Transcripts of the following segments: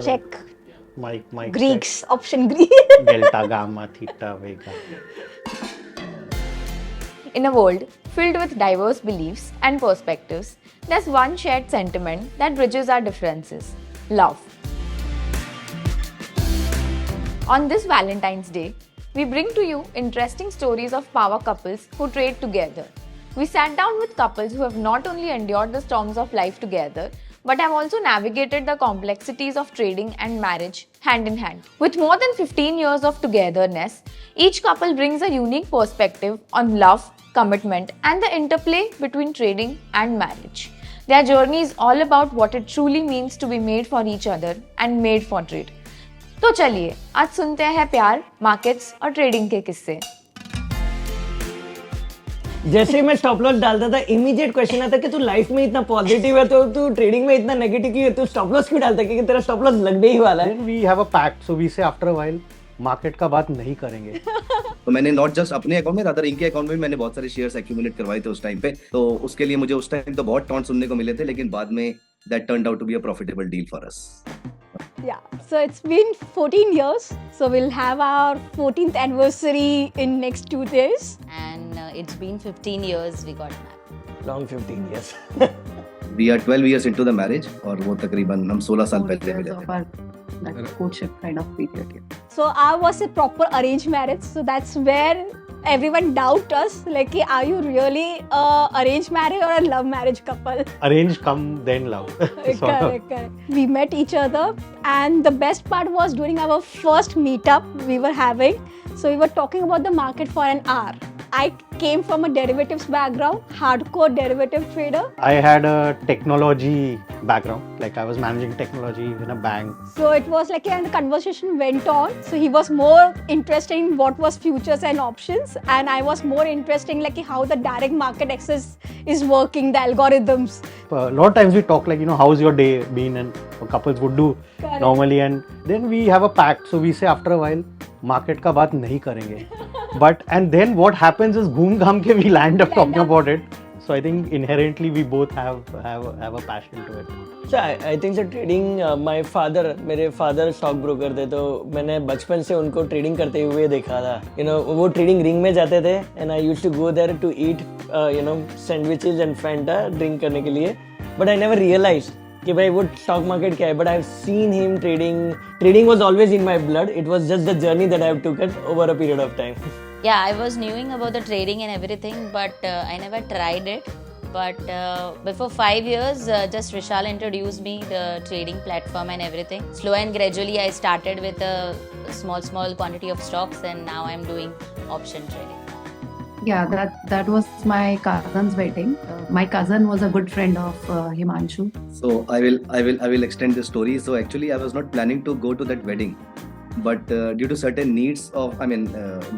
check. Mike Greeks, option Greek. delta gamma theta vega. In a world filled with diverse beliefs and perspectives, there's one shared sentiment that bridges our differences: love. On this Valentine's Day, we bring to you interesting stories of power couples who trade together. We sat down with couples who have not only endured the storms of life together, but have also navigated the complexities of trading and marriage hand in hand. With more than 15 years of togetherness, each couple brings a unique perspective on love, commitment, and the interplay between trading and marriage. Their journey is all about what it truly means to be made for each other and made for trade. तो चलिए आज सुनते हैं प्यार, markets और trading के किस्से। जैसे मैं स्टॉप लॉस डालता था, इमीडिएट क्वेश्चन आता कि तू लाइफ में इतना पॉजिटिव है तो तू ट्रेडिंग में इतना नेगेटिव क्यों है? तू स्टॉप लॉस क्यों डालता है? क्योंकि तेरा स्टॉप लॉस लगने ही वाला है। Then we have a pact, so we say after a while market का बात नहीं करेंगे। तो मैंने नॉट जस्ट अपने अकाउंट में, रादर इनके अकाउंट में मैंने बहुत सारे शेयर्स एक्यूमुलेट करवाए थे उस टाइम पे। तो उसके लिए मुझे उस टाइम तो बहुत टॉन्ट सुनने को मिले थे, लेकिन बाद में that turned out to be a profitable deal for us. Yeah, so it's been 14 years. So we'll have our 14th anniversary in next 2 days. And it's been 15 years we got married. Long 15 years. We are 12 years into the marriage और वो तकरीबन हम 16 साल पहले मिले थे। That courtship kind of period. So I was a proper arranged marriage. So that's where everyone doubt us. Like, are you really a arranged marriage or a love marriage couple? Arrange come then love. Sort of. Correct. We met each other, and the best part was during our first meetup we were having. So we were talking about the market for an hour. I came from a derivatives background, hardcore derivative trader. I had a technology background, like I was managing technology in a bank. So it was like, and the conversation went on. So he was more interested in what was futures and options, and I was more interested in like how the direct market access is working, the algorithms. A lot of times we talk like, how's your day been, and what couples would do Correct. normally, and then we have a pact. So we say after a while, market का बात नहीं करेंगे. But and then what happens is घूम घाम के we land up talking about it. So I think inherently we both have a passion to it. So I think so trading, my father, मेरे father stock broker थे, तो मैंने बचपन से उनको ट्रेडिंग करते हुए देखा था। वो ट्रेडिंग रिंग में जाते थे and I used to go there to eat sandwiches and Fanta drink करने के लिए, but I never realized कि भाई वो स्टॉक मार्केट क्या है। But I have seen him trading was always in my blood, it was just the journey that I have टूक it over a period of time. Yeah, I was knowing about the trading and everything, but I never tried it. But before 5 years, just Vishal introduced me the trading platform and everything. Slow and gradually, I started with a small quantity of stocks, and now I'm doing option trading. Yeah, that was my cousin's wedding. My cousin was a good friend of Himanshu. So I will extend the story. So actually I was not planning to go to that wedding, but due to certain needs of,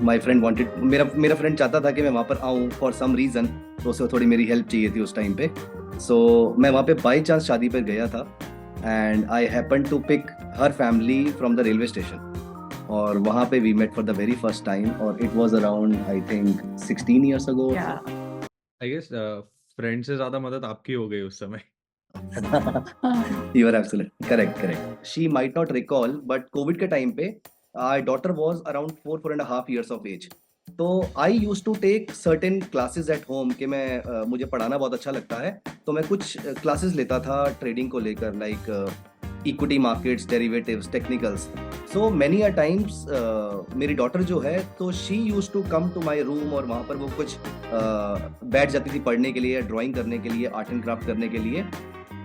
my friend wanted, मेरा friend चाहता था कि मैं वहाँ पर आऊँ for some reason, तो उसे थोड़ी मेरी help चाहिए थी उस time पे। So मैं वहाँ पे by chance शादी पर गया था, and I happened to pick her family from the railway station. और वहाँ पे we met for the very first time, और it was around I think 16 years ago. Yeah. I guess friend से ज्यादा मदद आपकी हो गई उस समय। You are absolutely correct. She might not recall, but COVID के time पे our daughter was around 4.5 years of age. तो I used to take certain classes at home कि मैं मुझे पढ़ाना बहुत अच्छा लगता है, तो मैं कुछ classes लेता था ट्रेडिंग को लेकर, like equity markets, derivatives, technicals. So many a times मेरी डॉटर जो है, तो she used to come to my room, और वहाँ पर वो कुछ बैठ जाती थी पढ़ने के लिए, ड्राइंग करने के लिए, आर्ट एंड क्राफ्ट करने के लिए।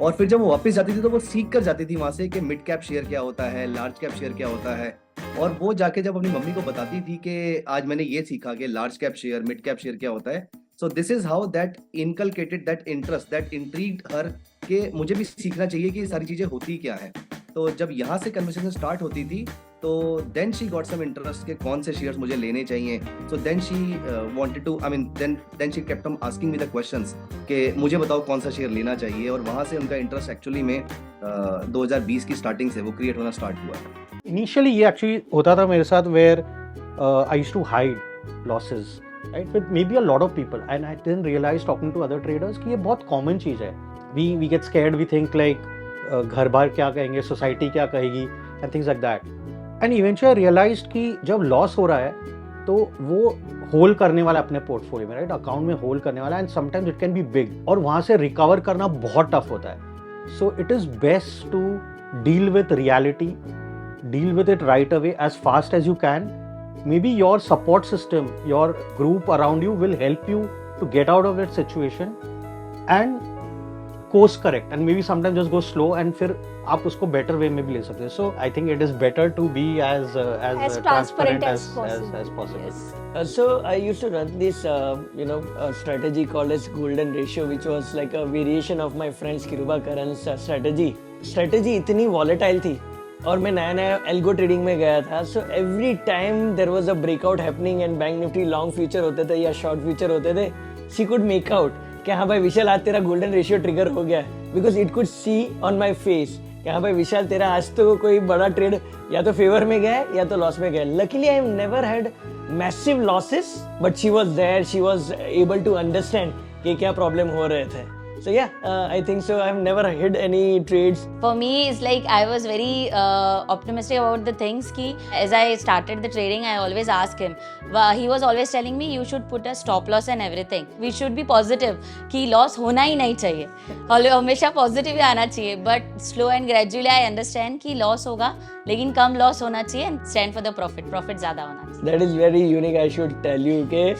और फिर जब वो वापस जाती थी तो वो सीख कर जाती थी वहाँ से कि मिड कैप शेयर क्या होता है, लार्ज कैप शेयर क्या होता है, और वो जाके जब अपनी मम्मी को बताती थी कि आज मैंने ये सीखा कि large cap share, mid cap share क्या होता है। So this is how that inculcated that interest, that intrigued her कि मुझे भी सीखना चाहिए कि सारी चीज़ें होती क्या हैं। तो जब यहाँ से कन्वर्सेशन स्टार्ट होती थी, तो then she got some interest के कौन से शेयर्स मुझे लेने चाहिए। So then she wanted to, then she kept on asking me the questions कि मुझे बताओ कौन सा शेयर लेना चाहिए, और वहाँ से उनका इंटरेस्ट एक्चुअली में 2020 की स्टार्टिंग से वो क्रिएट होना स्टार्ट हुआ। Initially ये actually होता था मेरे साथ where I used to hide losses, right, with maybe a lot of people, and I didn't realize talking to other traders कि ये बहुत common चीज़ है. We get scared, we think like घर बार क्या कहेंगे, सोसाइटी क्या कहेगी and things like that. And eventually I realised कि जब लॉस हो रहा है तो वो होल्ड करने वाला अपने पोर्टफोलियो में, राइट, अकाउंट में होल्ड करने वाला, and sometimes it can be big, और वहाँ से रिकवर करना बहुत टफ होता है। So it is best to deal with reality, deal with it right away as fast as you can. Maybe your support system, your group around you will help you to get out of that situation and course correct, and maybe sometimes just go slow and फिर आप उसको better way में भी ले सकते हैं. So I think it is better to be as transparent as possible. possible. Yes. So I used to run this, strategy called as Golden Ratio, which was like a variation of my friend Kiruba Karan's strategy. Strategy इतनी volatile थी और मैं नया नया algo trading में गया था. So every time there was a breakout happening and bank Nifty long future होते थे या शॉर्ट फ्यूचर होते थे, शी कुड मेक आउट कि हाँ भाई विशाल आज तेरा गोल्डन रेशियो ट्रिगर हो गया है, because it could see on my face कि हाँ भाई विशाल तेरा आज तो कोई बड़ा ट्रेड या तो फेवर में गया है या तो लॉस में गया है. Luckily I have never had massive losses, but she was there, she was able to understand कि क्या प्रॉब्लम हो रहे थे. So yeah, I think so. I've never hit any trades. For me, it's like I was very optimistic about the things. Ki as I started the trading, I always asked him. He was always telling me you should put a stop loss and everything. We should be positive. कि loss होना ही नहीं चाहिए. हमेशा positive ही आना चाहिए. But slow and gradually I understand कि loss होगा, लेकिन कम loss होना चाहिए and stand for the profit. Profit ज़्यादा होना चाहिए. That is very unique. I should tell you कि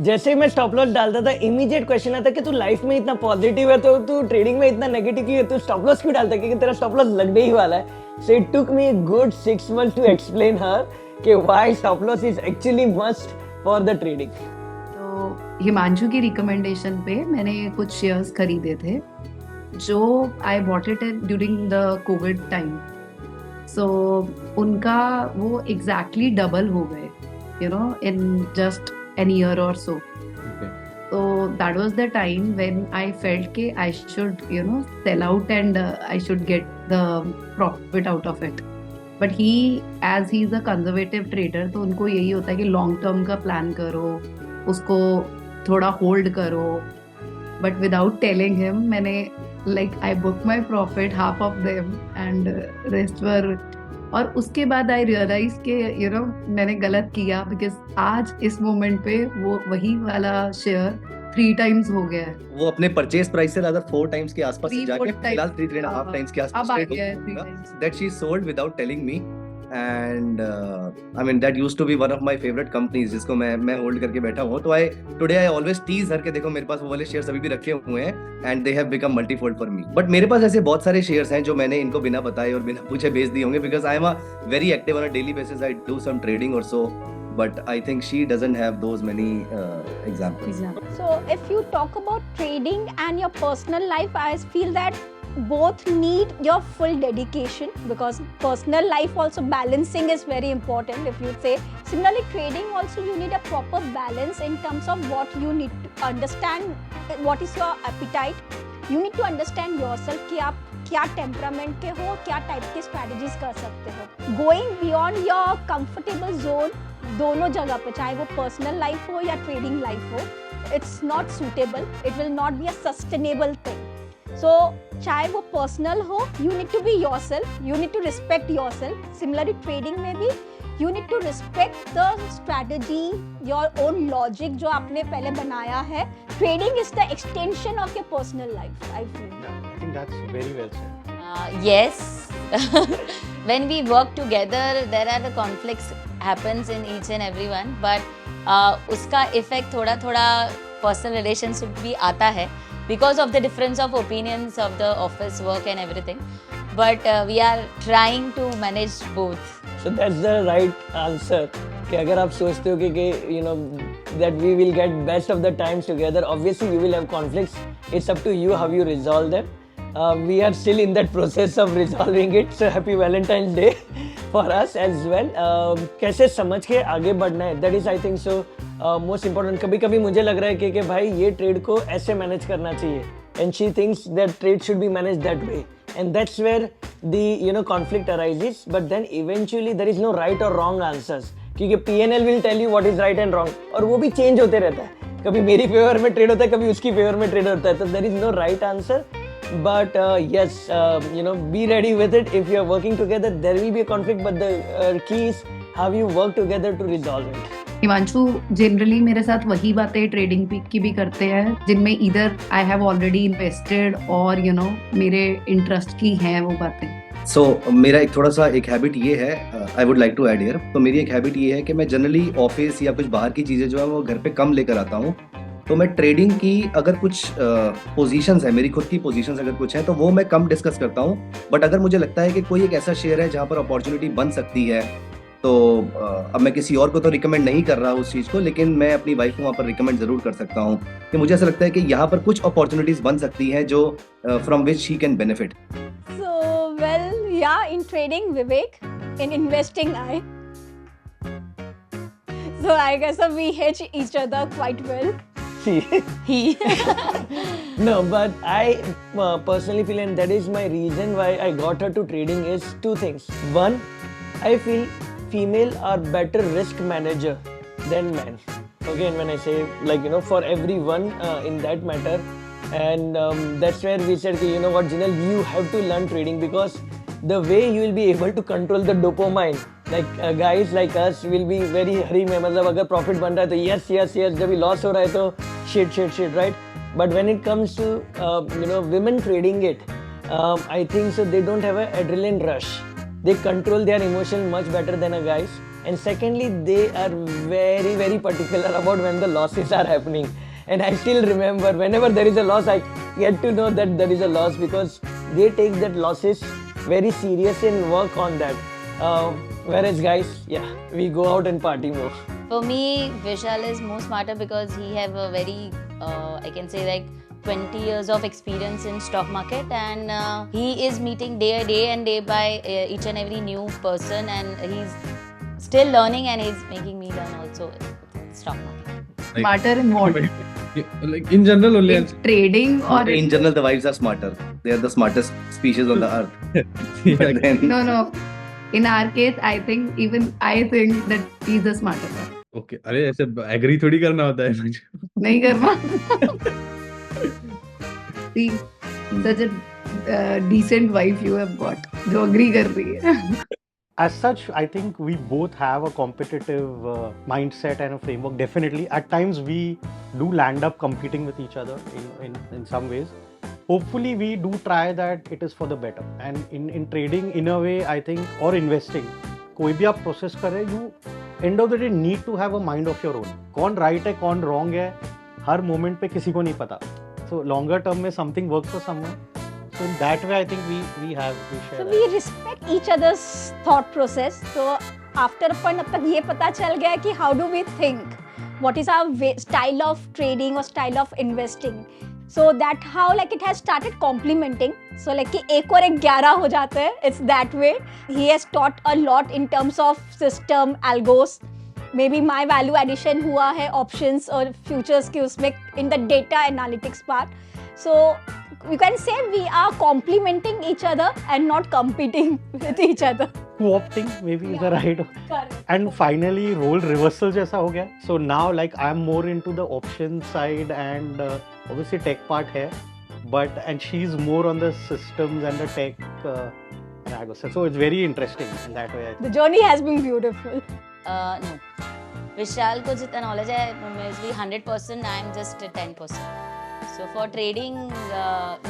जैसे ही मैं स्टॉप लॉस डालता था इमीडिएट क्वेश्चन आता कि तू लाइफ में इतना पॉजिटिव है तो तू ट्रेडिंग में इतना नेगेटिव क्यों है, तू स्टॉप लॉस क्यों डालता है, क्योंकि तेरा स्टॉप लॉस लगने ही वाला है. So it took me good 6 months to explain her कि why stop loss is actually must for the trading. तो हिमांशु की रिकमेंडेशन पे मैंने कुछ शेयर्स खरीदे थे जो I bought it during the Covid time. So उनका वो एग्जैक्टली डबल हो गए, in just an year or so. Okay. So that was the time when I felt कि I should sell out and I should get the profit out of it. But as he's a conservative trader, तो उनको यही होता है कि long term का plan करो, उसको थोड़ा hold करो. But without telling him, मैंने I booked my profit, half of them, and rest were. और उसके बाद आई रियलाइज कि मैंने गलत किया, बिकॉज आज इस मोमेंट पे वो वही वाला शेयर 3 times हो गया है. वो अपने परचेज प्राइस से ज्यादा 4 times के आसपास से जाके फिलहाल 3.5 times के आसपास अब आ गया है 3 times. That she sold without telling me. And I mean that used to be one of my favourite companies जिसको मैं होल्ड करके बैठा हूं. तो today I always tease her के देखो मेरे पास वो वाले शेयर्स अभी भी रखे हुए हैं and they have become multifold for me. But मेरे पास ऐसे बहुत सारे शेयर्स हैं जो मैंने इनको बिना बताए और बिना पूछे बेच दिए होंगे, because I am a very active on a daily basis. I do some trading और so, but I think she doesn't have those many examples. So if you talk about trading and your personal life, I feel that both need your full dedication, because personal life also balancing is very important. If you say similarly trading also, you need a proper balance in terms of what you need to understand, what is your appetite. You need to understand yourself कि आप क्या temperament के हो, क्या type के strategies कर सकते हो. Going beyond your comfortable zone दोनों जगह पे, चाहे वो पर्सनल लाइफ हो या ट्रेडिंग लाइफ हो, it's not suitable, it will not be a sustainable thing. So चाहे वो पर्सनल हो, you need to be yourself, you need to respect yourself. Similarly trading में भी you need to respect the strategy, your own logic जो आपने पहले बनाया है. Trading is the extension of your personal life, I feel. I think that's very well said. Yes. When we work together, there are the conflicts happens in each and everyone, but उसका effect थोड़ा personal relationship भी आता है because of the difference of opinions of the office work and everything. But we are trying to manage both. So that's the right answer. कि अगर आप सोचते हो कि that we will get best of the times together, obviously we will have conflicts. It's up to you how you resolve them. We are still in that process of resolving it. So happy Valentine's Day for us as well. कैसे समझ के आगे बढ़ना है, that is I think so most important. कभी मुझे लग रहा है कि भाई ये ट्रेड को ऐसे मैनेज करना चाहिए, and she thinks that trade should be managed that way. And that's where the conflict arises. But then eventually there is no right or wrong answers, क्योंकि PNL will tell you what is right and wrong, और वो भी change होते रहता है. कभी मेरी favour में ट्रेड होता है, कभी उसकी फेवर में ट्रेड होता है. तो there is no right answer. but yes, be ready with it. If you are working together, there will be a conflict, but the key is how you work together to resolve it. Himanshu generally मेरे साथ वही बातें trading की भी करते हैं जिनमें इधर आई हैव ऑलरेडी इन्वेस्टेड और मेरे इंटरेस्ट की हैं वो बातें. सो मेरा एक थोड़ा सा एक हैबिट ये है, I would like to add here. तो मेरी एक हैबिट ये है कि मैं जनरली ऑफिस या कुछ बाहर की चीज़ें जो है वो घर पे कम लेकर आता हूँ. तो मैं ट्रेडिंग की अगर कुछ पोजीशंस है, मेरी खुद की पोजीशंस अगर कुछ है तो वो मैं कम डिस्कस करता हूँ. बट अगर मुझे लगता है कि कोई एक ऐसा शेयर है जहाँ पर अपॉर्चुनिटी बन सकती है, तो अब मैं किसी और को तो रिकमेंड नहीं कर रहा उस चीज़ को, लेकिन मैं अपनी वाइफ को वहाँ पर रिकमेंड ज़रूर कर सकता हूँ कि मुझे ऐसा लगता है कि यहाँ पर कुछ अपॉर्चुनिटीज़ बन सकती हैं जो from which he can benefit. So, well, yeah, in trading, Vivek, in investing, so I guess we hedge each other quite well. He. No, but I personally feel, and that is my reason why I got her to trading, is two things. One, I feel female are better risk manager than men. Okay, and when I say for everyone in that matter, and that's where we said, you know what, Jinal, you have to learn trading, because the way you will be able to control the dopamine, like guys like us will be very hurry में, मतलब अगर profit बन रहा है तो yes, जब भी loss हो रहा है तो shit, right? But when it comes to women trading it, I think so they don't have an adrenaline rush. They control their emotion much better than a guys. And secondly, they are very, very particular about when the losses are happening. And I still remember whenever there is a loss, I get to know that there is a loss, because they take that losses very serious and work on that. Whereas guys, we go out and party more. For me, Vishal is more smarter because he have a very, I can say like 20 years of experience in stock market, and he is meeting day and day by each and every new person, and he's still learning, and he's making me learn also stock market. Smarter in what? Like in general only. In trading or In general, the wives are smarter. They are the smartest species on the earth. But then, No. In our case, I think that he's the smarter one. Okay, अरे ऐसे agree थोड़ी करना होता है मुझे. नहीं करना. See, such a decent wife you have got, जो agree कर रही है. As such, I think we both have a competitive mindset and a framework. Definitely, at times we do land up competing with each other in some ways. Hopefully, we do try that it is for the better. And in trading, in a way, I think, or investing, कोई भी आप process करें, you end of the day need to have a mind of your own. कौन right है, कौन wrong है, हर moment पे किसी को नहीं पता. So longer term में something works for someone. So in that way, I think we share. So we respect each other's thought process. So after a point, अब तक ये पता चल गया कि how do we think, what is our style of trading or style of investing. So that how like it has started complementing. So like कि एक और एक 11 हो जाते हैं. It's that way. He has taught a lot in terms of system, algos. Maybe my value addition हुआ है options और futures के उसमें in the data analytics part. So you can say we are complementing each other and not competing with each other. Co-opting maybe is the right word. Correct. And finally role reversal जैसा हो गया. So now like I'm more into the option side and obviously tech part है, and she's more on the systems and the tech. So it's very interesting in that way. The journey has been beautiful. No. विशाल को जितना knowledge है, maybe 100%, I'm just 10%. So for trading,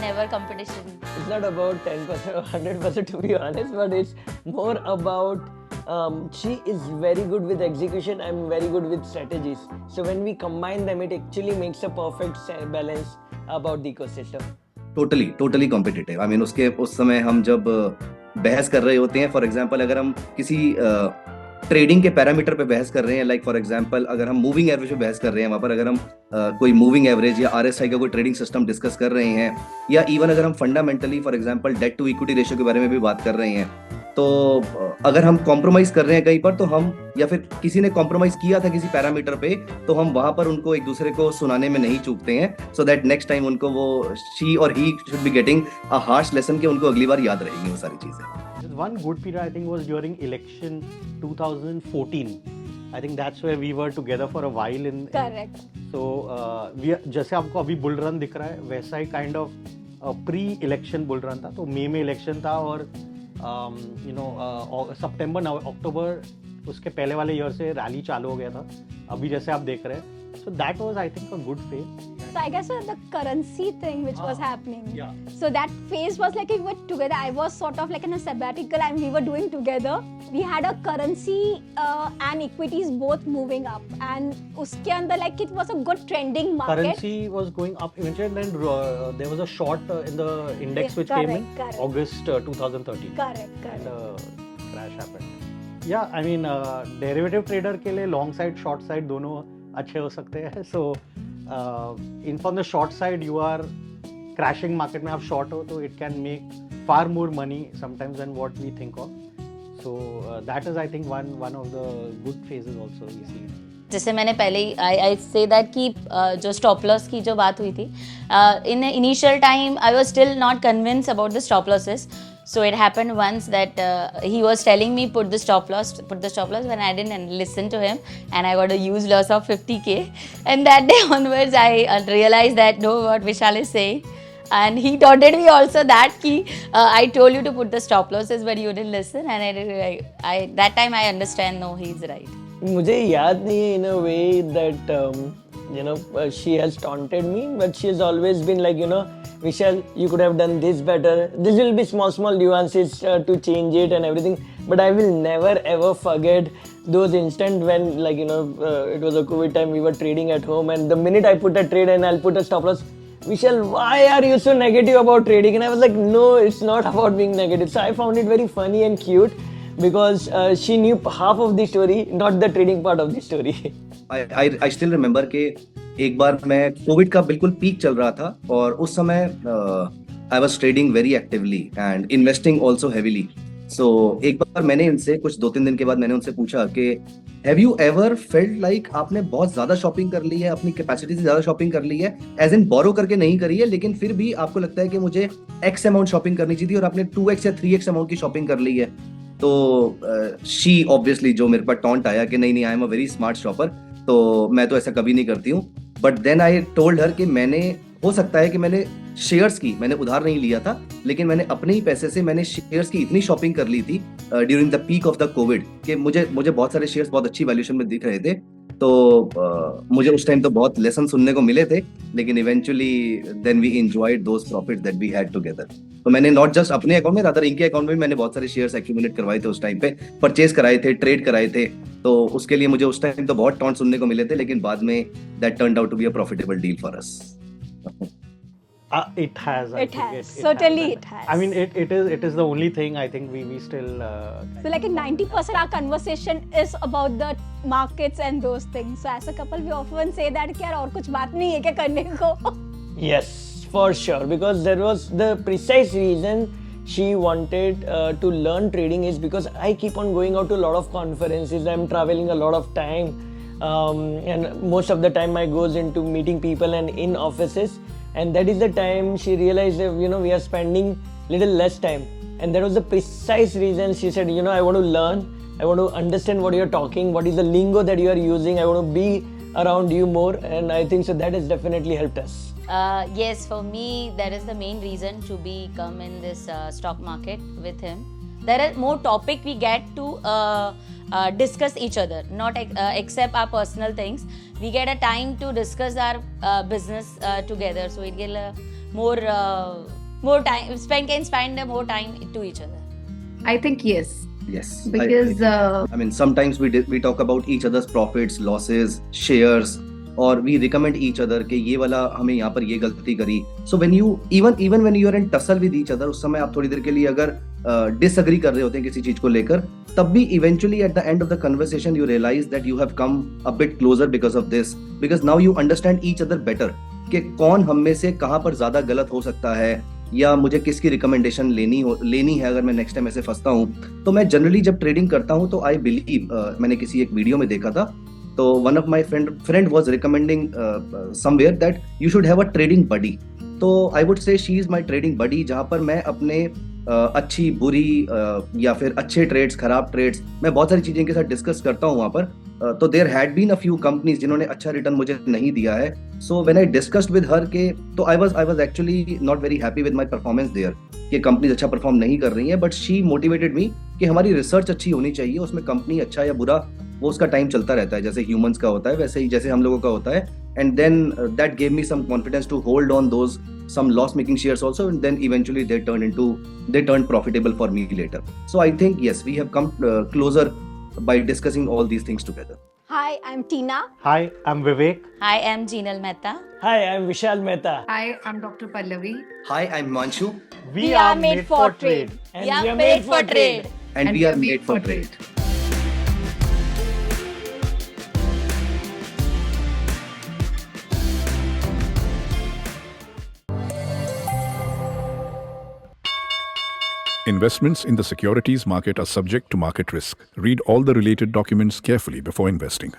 never competition. It's not about 10% or 100% to be honest, but it's more about she is very good with execution, I'm very good with strategies. So when we combine them, it actually makes a perfect balance about the ecosystem. totally competitive. I mean, उस समय हम जब बहस कर रहे होते हैं, for example अगर हम किसी ट्रेडिंग के पैरामीटर पे बहस कर रहे हैं, लाइक फॉर एग्जांपल अगर हम मूविंग एवरेज पे बहस कर रहे हैं, वहाँ पर अगर हम कोई मूविंग एवरेज या आरएसआई का कोई ट्रेडिंग सिस्टम डिस्कस कर रहे हैं, या इवन अगर हम fundamentally for example debt to equity ratio के बारे में भी बात कर रहे हैं, तो अगर हम कॉम्प्रोमाइज कर रहे हैं कहीं पर, तो हम या फिर किसी ने कॉम्प्रोमाइज किया था किसी पैरामीटर पे, तो हम वहां पर उनको एक दूसरे को सुनाने में नहीं चूकते हैं, सो दैट नेक्स्ट टाइम उनको वो शी और he should be getting a harsh lesson कि उनको अगली बार याद रहेगी वो सारी चीजें. One good period I think was during election 2014. I think that's where we were together for a while in. Correct. So we जैसे आपको अभी बुल रन दिख रहा है, वैसा ही kind of pre election bull run था, तो मई में इलेक्शन था और सितंबर अक्टूबर उसके पहले वाले ईयर से रैली चालू हो गया था, अभी जैसे आप देख रहे हैं. So that was, I think, a good phase. So I guess the currency thing which was happening. Yeah. So that phase was like we were together. I was sort of like in a sabbatical and we were doing together. We had a currency and equities both moving up, and uske andar like it was a good trending market. Currency was going up eventually, and then there was a short in the index Yeah, which came in correct. August 2013. Correct. And crash happened. Yeah, I mean, derivative trader के लिए long side, short side दोनों अच्छे हो सकते हैं. So, in from the short side, you are crashing market में आप short हो, तो it can make far more money sometimes than what we think of. So that is, I think, one of the good phases also we see. जैसे मैंने पहले ही आई say that कि जो stop loss की जो बात हुई थी, in initial time I was still not convince about the stop losses. So it happened once that he was telling me put the stop loss when I didn't listen to him, and I got a huge loss of 50k. And that day onwards I realized that no, what Vishal is saying, and he taunted me also that ki I told you to put the stop losses but you didn't listen, and I that time I understand, no, he's right. मुझे याद नहीं है in a way that she has taunted me, but she has always been like, Vishal, you could have done this better. This will be small nuances to change it and everything. But I will never ever forget those instants when, it was a COVID time. We were trading at home, and the minute I put a trade and I'll put a stop loss, Vishal, why are you so negative about trading? And I was like, no, it's not about being negative. So I found it very funny and cute because she knew half of the story, not the trading part of the story. I still remember कि एक बार मैं Covid का बिल्कुल peak चल रहा था और उस समय I was trading very actively and investing also heavily. So एक बार मैंने इनसे कुछ 2-3 दिन के बाद मैंने उनसे पूछा कि have you ever felt like आपने बहुत ज्यादा शॉपिंग कर ली है, अपनी कैपेसिटी से ज्यादा शॉपिंग कर ली है, एज इन बोरो करके नहीं करी है, लेकिन फिर भी आपको लगता है कि मुझे एक्स अमाउंट शॉपिंग करनी चाहिए और आपने 2x या 3x अमाउंट की शॉपिंग कर ली है. तो शी ऑब्वियसली जो मेरे पास टॉन्ट आया कि नहीं I am a very smart shopper, तो मैं तो ऐसा कभी नहीं करती हूँ. But then I told her कि मैंने, हो सकता है कि मैंने शेयर्स की, मैंने उधार नहीं लिया था, लेकिन मैंने अपने ही पैसे से मैंने शेयर्स की इतनी शॉपिंग कर ली थी during the peak of the Covid कि मुझे बहुत सारे शेयर्स बहुत अच्छी वैल्यूएशन में दिख रहे थे. तो मुझे उस टाइम तो बहुत लेसन सुनने को मिले थे, लेकिन eventually then we enjoyed those profits that we had together. तो मैंने नॉट जस्ट अपने अकाउंट में, रादर इनके अकाउंट में भी मैंने बहुत सारे शेयर्स एक्यूमुलेट करवाए थे उस टाइम पे, परचेज कराए थे, ट्रेड कराए थे. तो उसके लिए मुझे उस टाइम तो बहुत टॉन्ट सुनने को मिले थे, लेकिन बाद में that turned out to be a profitable deal for us. It has. I It think has. Certainly it has. I mean, it is the only thing I think we still. So like 90% our conversation is about the markets and those things. So as a couple we often say that कि यार और कुछ बात नहीं है क्या करने को. Yes, for sure, because there was the precise reason she wanted to learn trading is because I keep on going out to a lot of conferences. I'm traveling a lot of time, and most of the time I goes into meeting people and in offices. And that is the time she realized that, we are spending little less time. And that was the precise reason she said, I want to learn, I want to understand what you're talking, what is the lingo that you are using, I want to be around you more. And I think so that has definitely helped us. Yes, for me, that is the main reason to come in this stock market with him. There are more topic we get to discuss each other, not except our personal things. We get a time to discuss our business together, so it get more time. Can spend more time to each other. I think yes. Yes. Because I mean, sometimes we talk about each other's profits, losses, shares, और we recommend each other कि ये वाला हमें यहाँ पर ये गलती करी. So when you even when you are in tussle with each other, उस समय आप थोड़ी देर के लिए अगर disagree कर रहे होते हैं किसी चीज को लेकर, तब भी eventually at the end of the conversation you realize that you have come a bit closer because of this, because now you understand each other better कि कौन हम में से कहाँ पर ज्यादा गलत हो सकता है या मुझे किसकी रिकमेंडेशन लेनी है अगर मैं नेक्स्ट टाइम ऐसे फंसता हूँ. तो मैं जनरली जब ट्रेडिंग करता हूँ तो आई बिलीव, मैंने किसी एक वीडियो में देखा था, तो one of my friend was recommending somewhere that you should have a trading buddy. तो I would say she is my trading buddy, जहाँ पर मैं अपने अच्छी बुरी या फिर अच्छे ट्रेड्स, खराब ट्रेड्स, मैं बहुत सारी चीजें इनके साथ डिस्कस करता हूँ वहाँ पर. तो there had been a few companies जिन्होंने अच्छा रिटर्न मुझे नहीं दिया है. So when I discussed with her के, तो I was actually not very happy with my performance there, कि कंपनीज अच्छा परफॉर्म नहीं कर रही हैं. बट शी मोटिवेटेड मी कि हमारी रिसर्च अच्छी होनी चाहिए, उसमें कंपनी अच्छा या बुरा वो उसका टाइम चलता रहता है, जैसे ह्यूमंस का होता है वैसे ही जैसे हम लोगों का होता है. And then that gave me some confidence to hold on those some loss making shares also, and then eventually they turned profitable for me later. So I think yes, we have come closer by discussing all these things together. Hi, I'm Tina. Hi, I'm Vivek. Hi, I'm Jinal Mehta. Hi, I'm Vishal Mehta. Hi, I'm Dr. Pallavi. Hi, I'm Manshu, We are made for trade. And We are made for trade. and we are made for trade. Investments in the securities market are subject to market risk. Read all the related documents carefully before investing.